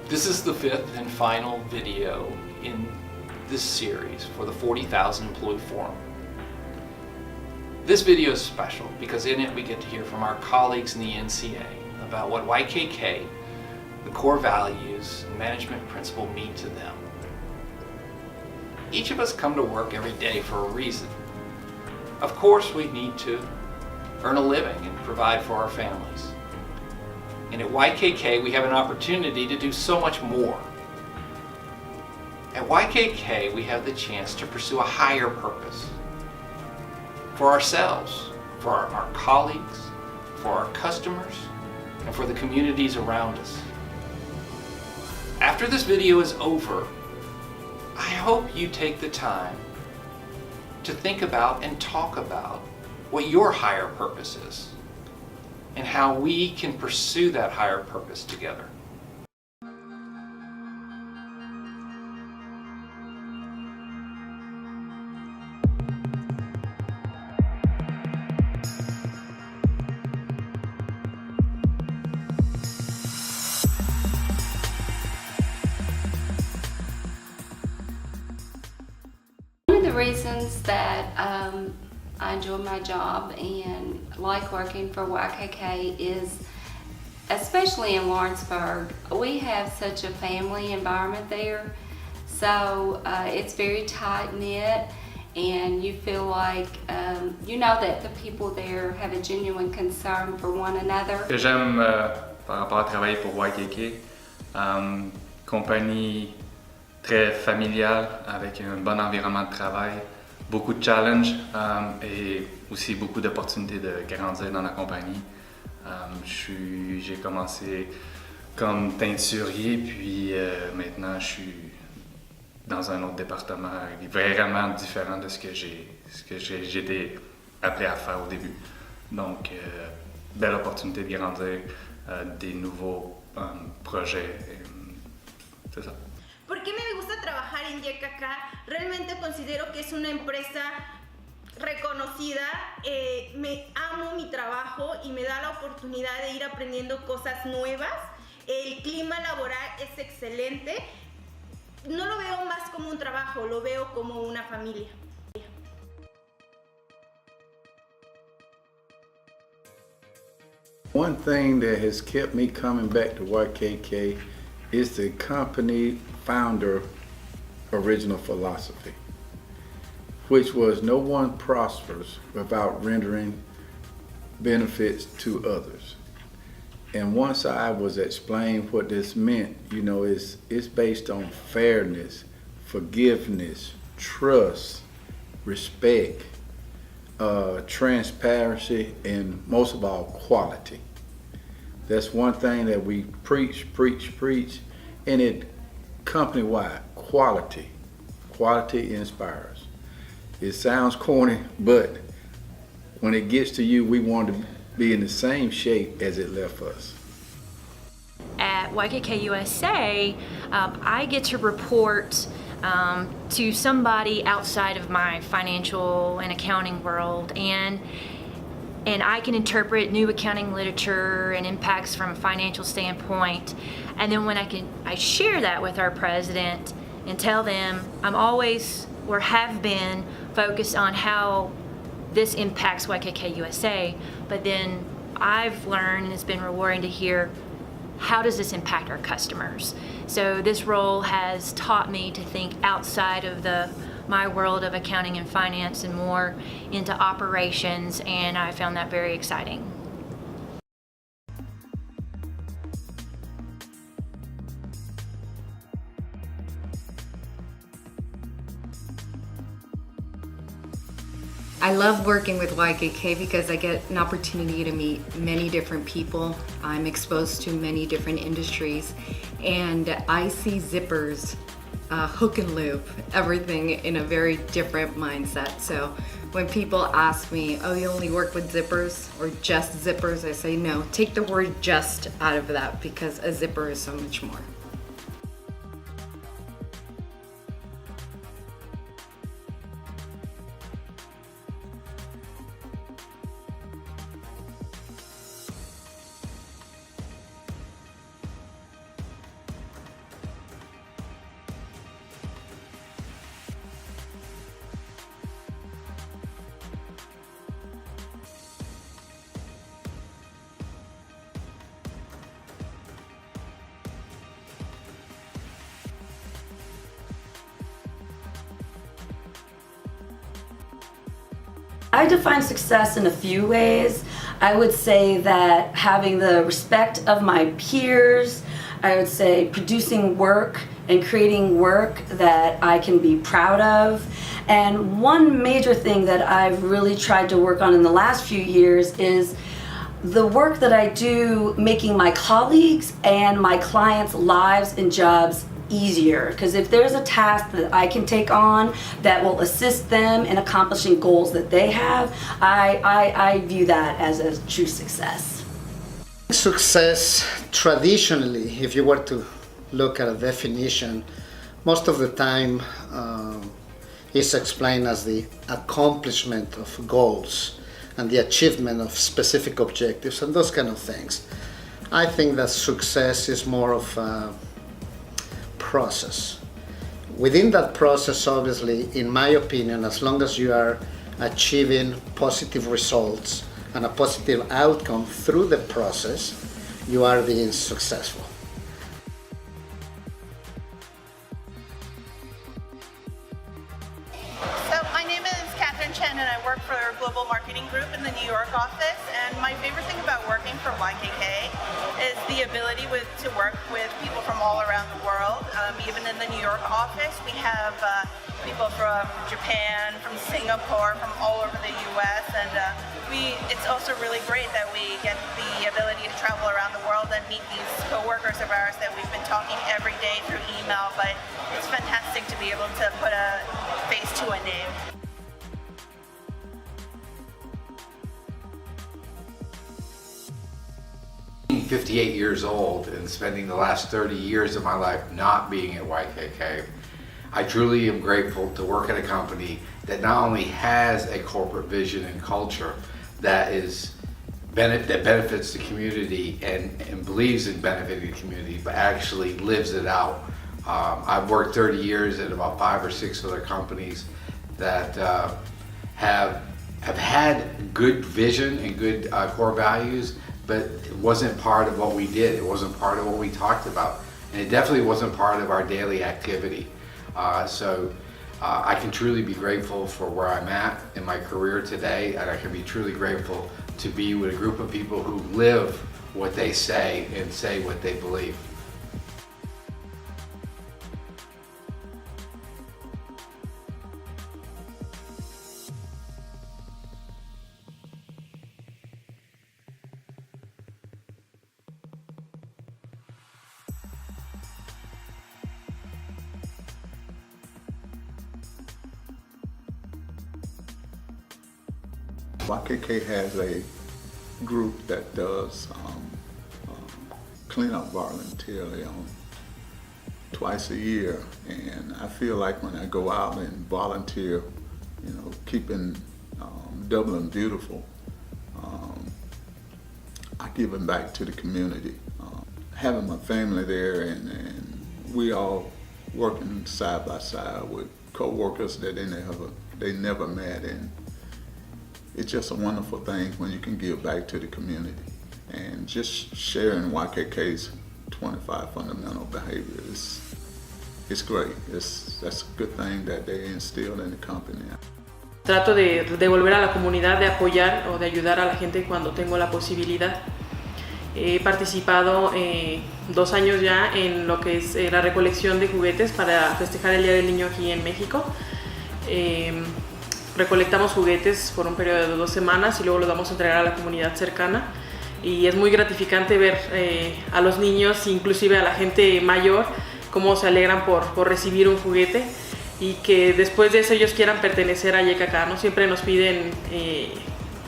This is the fifth and final video in this series for the 40,000 Employee Forum. This video is special because in it we get to hear from our colleagues in the NCA about what YKK, the core values, and management principle mean to them. Each of us come to work every day for a reason. Of course, we need to earn a living and provide for our families. And at YKK, we have an opportunity to do so much more. At YKK, we have the chance to pursue a higher purpose for ourselves, for our colleagues, for our customers, and for the communities around us. After this video is over, I hope you take the time to think about and talk about what your higher purpose is and how we can pursue that higher purpose together. One of the reasons that I enjoy my job and like working for YKK is, especially in Lawrenceburg, we have such a family environment there. So it's very tight-knit, and you feel like you know that the people there have a genuine concern for one another. Ce que j'aime par rapport à travailler pour YKK, compagnie très familiale avec un bon environnement de travail, beaucoup de challenges et aussi beaucoup d'opportunités de grandir dans la compagnie. J'ai commencé comme teinturier, puis maintenant je suis dans un autre département vraiment différent de ce que j'ai été appelé à faire au début. Donc, belle opportunité de grandir, des nouveaux projets, c'est ça. ¿Por qué me gusta trabajar en YKK? Realmente considero que es una empresa reconocida, me amo mi trabajo y me da la oportunidad de ir aprendiendo cosas nuevas. El clima laboral es excelente. No lo veo más como un trabajo, lo veo como una familia. One thing that has kept me coming back to YKK is the company founder original philosophy, which was no one prospers without rendering benefits to others. And once I was explained what this meant, you know, it's based on fairness, forgiveness, trust, respect, transparency, and most of all, quality. That's one thing that we preach, and it company-wide, quality. Quality inspires. It sounds corny, but when it gets to you, we want to be in the same shape as it left us. At YKK USA, I get to report to somebody outside of my financial and accounting world, and I can interpret new accounting literature and impacts from a financial standpoint. And then when I share that with our president and tell them I'm always, or have been, focused on how this impacts YKK USA, but then I've learned, and it's been rewarding to hear, how does this impact our customers? So this role has taught me to think outside of my world of accounting and finance and more into operations, and I found that very exciting. I love working with YKK because I get an opportunity to meet many different people. I'm exposed to many different industries, and I see zippers, hook and loop, everything in a very different mindset. So when people ask me, oh, you only work with zippers or just zippers, I say no, take the word just out of that, because a zipper is so much more. I define success in a few ways. I would say that having the respect of my peers, I would say producing work and creating work that I can be proud of. And one major thing that I've really tried to work on in the last few years is the work that I do making my colleagues and my clients' lives and jobs easier. Because if there's a task that I can take on that will assist them in accomplishing goals that they have, I view that as a true success. Success, traditionally, if you were to look at a definition, most of the time is explained as the accomplishment of goals and the achievement of specific objectives and those kind of things. I think that success is more of a process. Within that process, obviously, in my opinion, as long as you are achieving positive results and a positive outcome through the process, you are being successful. So my name is Catherine Chen and I work for our Global Marketing Group in the New York office, and my favorite thing about working for YKK is the ability to work with people from all around the world. Even in the New York office, we have people from Japan, from Singapore, from all over the US, and it's also really great that we get the ability to travel around the world and meet these co-workers of ours that we've been talking every day through email, but it's fantastic to be able to put a face to a name. Being 58 years old and spending the last 30 years of my life not being at YKK, I truly am grateful to work at a company that not only has a corporate vision and culture that benefits the community and believes in benefiting the community, but actually lives it out. I've worked 30 years at about 5 or 6 other companies that have had good vision and good core values, but it wasn't part of what we did. It wasn't part of what we talked about. And it definitely wasn't part of our daily activity. So I can truly be grateful for where I'm at in my career today, and I can be truly grateful to be with a group of people who live what they say and say what they believe. YKK has a group that does cleanup voluntarily on twice a year, and I feel like when I go out and volunteer, you know, keeping Dublin beautiful, I give them back to the community. Having my family there and we all working side by side with co-workers that they never met, and it's just a wonderful thing when you can give back to the community. And just sharing YKK's 25 fundamental behaviors, it's great. That's a good thing that they instilled in the company. Trato de devolver a la comunidad, de apoyar o de ayudar a la gente cuando tengo la posibilidad. He participado 2 años ya en lo que es la recolección de juguetes para festejar el Día del Niño aquí en México. Recolectamos juguetes por un periodo de 2 semanas y luego los vamos a entregar a la comunidad cercana, y es muy gratificante ver a los niños, inclusive a la gente mayor, cómo se alegran por recibir un juguete y que después de eso ellos quieran pertenecer a YKK, ¿no? Siempre nos piden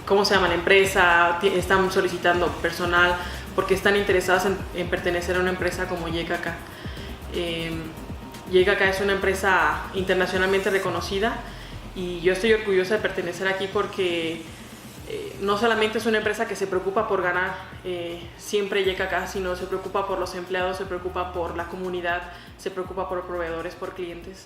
cómo se llama la empresa, están solicitando personal porque están interesados en pertenecer a una empresa como YKK. YKK es una empresa internacionalmente reconocida y yo estoy orgullosa de pertenecer aquí porque no solamente es una empresa que se preocupa por ganar siempre YKK, sino se preocupa por los empleados, se preocupa por la comunidad, se preocupa por proveedores, por clientes.